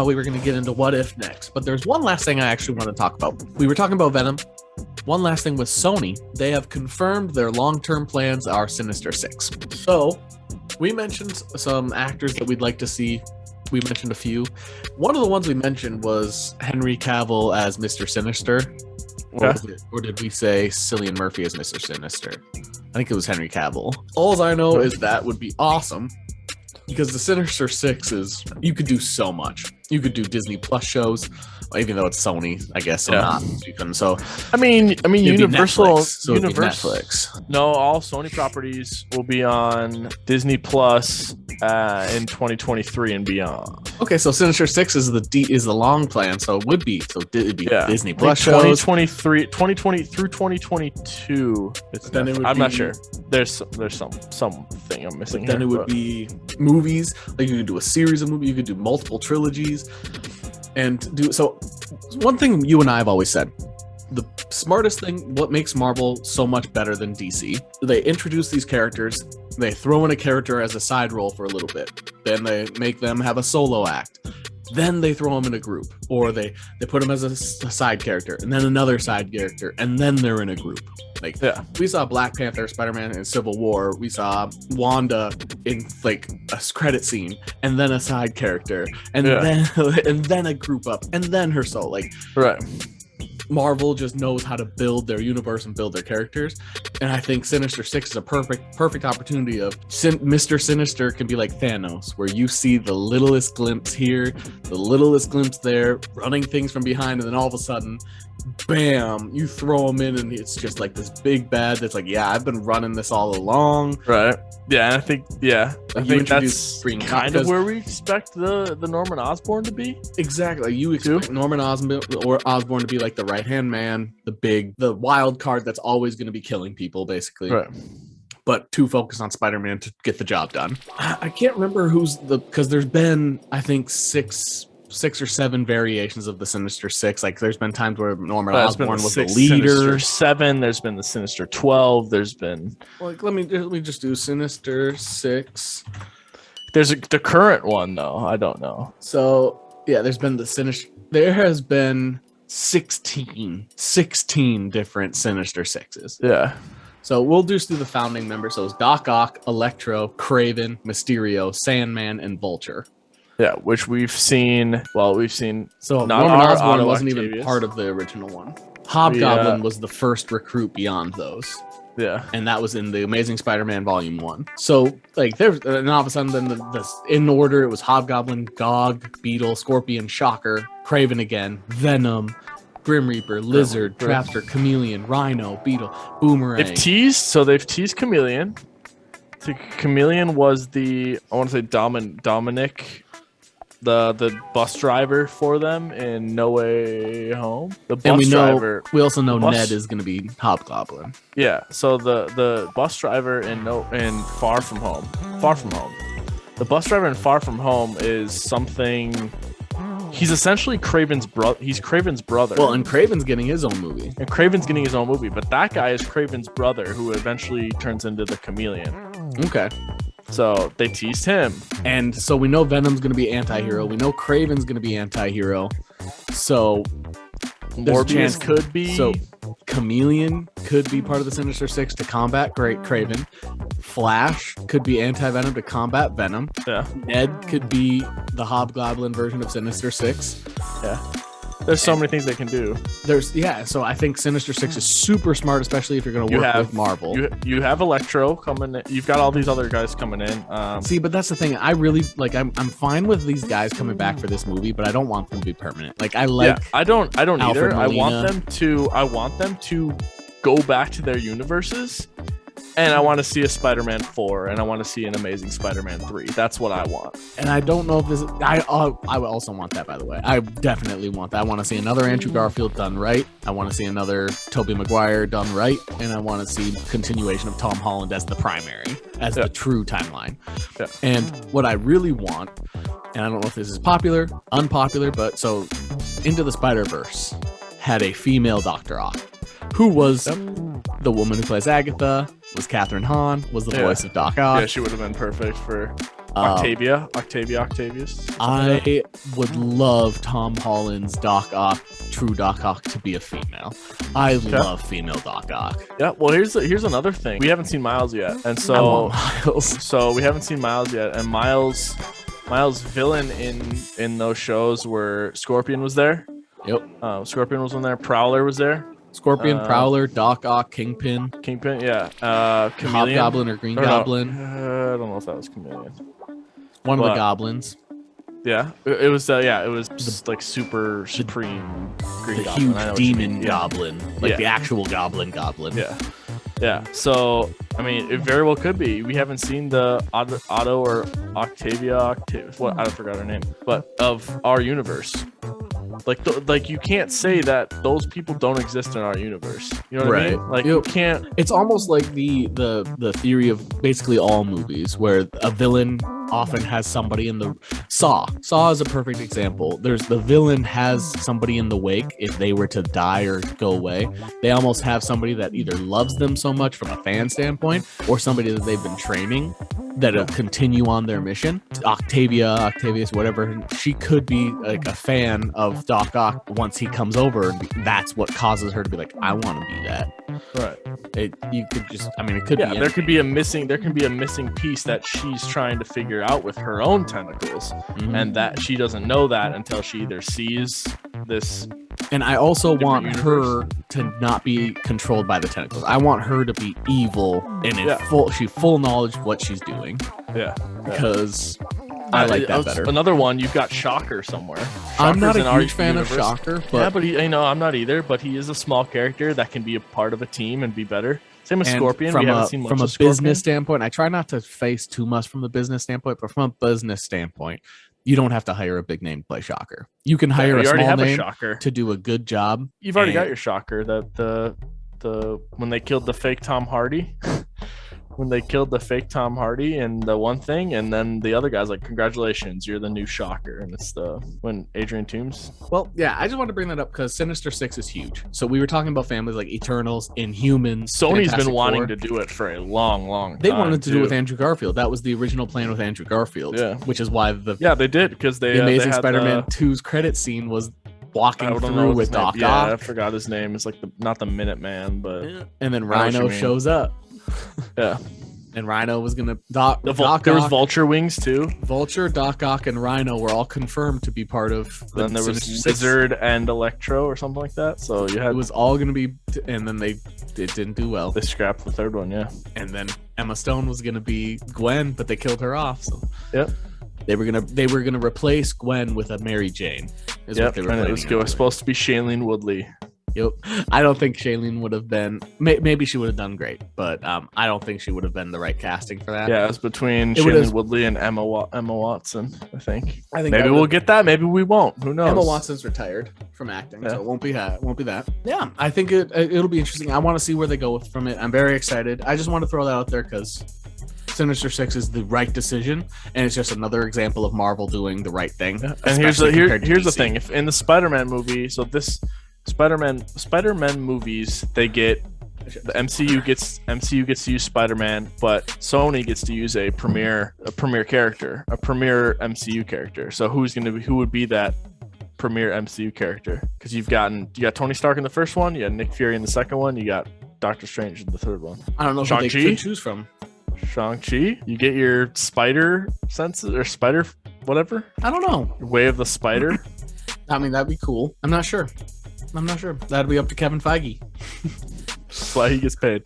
we were going to get into what if next, but there's one last thing I actually want to talk about. We were talking about Venom. One last thing with Sony, they have confirmed their long-term plans are Sinister Six. So we mentioned some actors that we'd like to see. We mentioned a few. One of the ones we mentioned was Henry Cavill as Mr. Sinister. Or did we say Cillian Murphy as Mr. Sinister? I think it was Henry Cavill. All I know is that would be awesome. Because the Sinister Six is, you could do so much. You could do Disney Plus shows, even though it's Sony, I guess. So not. So I mean, Universal, Netflix. No, all Sony properties will be on Disney Plus in 2023 and beyond. Okay, so Sinister Six is the long plan, so it would be Disney Plus shows. 2020 through 2022. I'm not sure. There's something I'm missing. Then it would be movies. Like you could do a series of movies. You could do multiple trilogies, and do so. One thing you and I have always said. The smartest thing, what makes Marvel so much better than DC, they introduce these characters, they throw in a character as a side role for a little bit, then they make them have a solo act, then they throw them in a group, or they put them as a side character, and then another side character, and then they're in a group. Like, we saw Black Panther, Spider-Man in Civil War, we saw Wanda in like a credit scene, and then a side character, and then a group up, and then her soul. Like, right. Marvel just knows how to build their universe and build their characters, and I think Sinister Six is a perfect opportunity of Mr. Sinister can be like Thanos, where you see the littlest glimpse here, the littlest glimpse there, running things from behind, and then all of a sudden, bam, you throw him in, and it's just like this big bad that's like, yeah, I've been running this all along. Right. Yeah, I think that's kind of where we expect the Norman Osborn to be. Exactly. You expect Norman Osborn to be like the right-hand man, the wild card that's always going to be killing people, basically. Right. But too focused on Spider-Man to get the job done. I can't remember because there's been, I think, six or seven variations of the Sinister Six. Like, there's been times where Norman Osborn was the leader. Sinister 7. There's been the Sinister 12. There's been let me just do Sinister Six. There's the current one though. I don't know. So yeah, there's been the Sinister. There has been 16 different Sinister Sixes. Yeah. So we'll just do the founding members. So it's Doc Ock, Electro, Kraven, Mysterio, Sandman, and Vulture. Yeah, which we've seen. So Norman Osborn wasn't even part of the original one. Hobgoblin was the first recruit beyond those. Yeah, and that was in the Amazing Spider-Man Volume 1. So like and all of a sudden, then the in order it was Hobgoblin, Gog, Beetle, Scorpion, Shocker, Kraven again, Venom, Grim Reaper, Lizard, Trapster, Chameleon, Rhino, Beetle, Boomerang. They've teased Chameleon. So Chameleon was I want to say Dominic. The bus driver for them in No Way Home. We also know Ned is going to be Hobgoblin. Yeah, so the bus driver in Far From Home. The bus driver in Far From Home is something. He's essentially Kraven's brother. He's Kraven's brother. Well, and Kraven's getting his own movie. But that guy is Kraven's brother, who eventually turns into the Chameleon. Okay. So they teased him. And so we know Venom's going to be anti-hero. We know Kraven's going to be anti-hero. So Morbius could be. So Chameleon could be part of the Sinister Six to combat Kraven. Flash could be anti-Venom to combat Venom. Yeah. Ned could be the Hobgoblin version of Sinister Six. Yeah. There's so many things they can do. So I think Sinister Six is super smart, especially if you're going to work with Marvel. You have Electro coming in. You've got all these other guys coming in. See, but that's the thing. I really I'm fine with these guys coming back for this movie, but I don't want them to be permanent. Like I don't either. Molina. I want them to go back to their universes. And I want to see a Spider-Man 4, and I want to see an Amazing Spider-Man 3. That's what I want. And I don't know if this. I also want that, by the way. I definitely want that. I want to see another Andrew Garfield done right. I want to see another Tobey Maguire done right, and I want to see continuation of Tom Holland as the primary, as the true timeline. Yeah. And what I really want, and I don't know if this is unpopular, but so Into the Spider-Verse had a female Dr. Ock, who was the woman who plays Agatha, was Catherine Hahn, was the voice of Doc Ock. Yeah, she would have been perfect for... Octavius. I would love Tom Holland's Doc Ock, true Doc Ock, to be a female. I love female Doc Ock. Yeah, well, here's another thing. We haven't seen Miles yet, and so I want Miles. So we haven't seen Miles yet, and Miles' villain in those shows where Scorpion was there. Yep. Scorpion was in there. Prowler was there. Scorpion, Prowler, Doc Ock, Kingpin, yeah. Chameleon. Hobgoblin or Green Goblin. I don't know if that was Chameleon. One of the goblins. Yeah, it was like super supreme Green the Goblin. Huge demon goblin, like the actual goblin. Yeah. So I mean, it very well could be. We haven't seen the Otto or Octavia. What, I forgot her name, but of our universe. Like you can't say that those people don't exist in our universe. You know what I mean? Like you can't. It's almost like the theory of basically all movies where a villain often has somebody in the Saw is a perfect example. There's the villain has somebody in the wake if they were to die or go away. They almost have somebody that either loves them so much from a fan standpoint or somebody that they've been training that'll continue on their mission. Octavius, whatever, she could be like a fan of Doc Ock once he comes over, and that's what causes her to be like, I want to be that. Right. It could be. There could be a missing piece that she's trying to figure out with her own tentacles, and that she doesn't know that until she either sees this. And I also want her to not be controlled by the tentacles. I want her to be evil and in full knowledge of what she's doing. Yeah. Because I like that better. Another one, you've got Shocker somewhere. I'm not a huge fan of Shocker, but I'm not either. But he is a small character that can be a part of a team and be better. Same with Scorpion. From a business standpoint, I try not to face too much from the business standpoint, but from a business standpoint, you don't have to hire a big name to play Shocker. You can hire a small name to do a good job. You've already got your Shocker. The when they killed the fake Tom Hardy. When they killed the fake Tom Hardy and the one thing, and then the other guy's like, congratulations, you're the new Shocker. And it's when Adrian Toomes. Well, yeah, I just want to bring that up because Sinister Six is huge. So we were talking about families like Eternals, Inhumans. Sony's Fantastic been wanting Four. to do it for a long time. They wanted to do it with Andrew Garfield. That was the original plan with Andrew Garfield. Yeah. Which is why they did, because the Amazing Spider-Man 2's credit scene was walking through with Doc Ock. Yeah, I forgot his name. It's like not the Minuteman, but and then Rhino shows up. Yeah. And Rhino was gonna there was Vulture wings too. Vulture, Doc Ock, and Rhino were all confirmed to be part of. Then there was Lizard and Electro or something like that. So it was all gonna be, and then it didn't do well. They scrapped the third one, yeah. And then Emma Stone was gonna be Gwen, but they killed her off. So yep. They were gonna replace Gwen with a Mary Jane. Yep. And it was supposed to be Shailene Woodley. Yep. I don't think Shailene would have been. Maybe she would have done great, but I don't think she would have been the right casting for that. Yeah, it was between Shailene Woodley and Emma Watson. I think maybe we'll get that. Maybe we won't. Who knows? Emma Watson's retired from acting, so it won't be that. Yeah, I think it'll be interesting. I want to see where they go from it. I'm very excited. I just want to throw that out there because Sinister Six is the right decision, and it's just another example of Marvel doing the right thing. Yeah. And here's the thing: if in the Spider-Man movie, so this. Spider-Man movies, they get the MCU gets to use Spider-Man, but Sony gets to use a premier character, a premier MCU character. So who would be that premier MCU character? Because you got Tony Stark in the first one, you got Nick Fury in the second one, you got Doctor Strange in the third one. I don't know who they could choose from. Shang-Chi, you get your spider senses or spider whatever. I don't know. Way of the Spider. I mean, that'd be cool. I'm not sure. That'd be up to Kevin Feige. That's why he gets paid.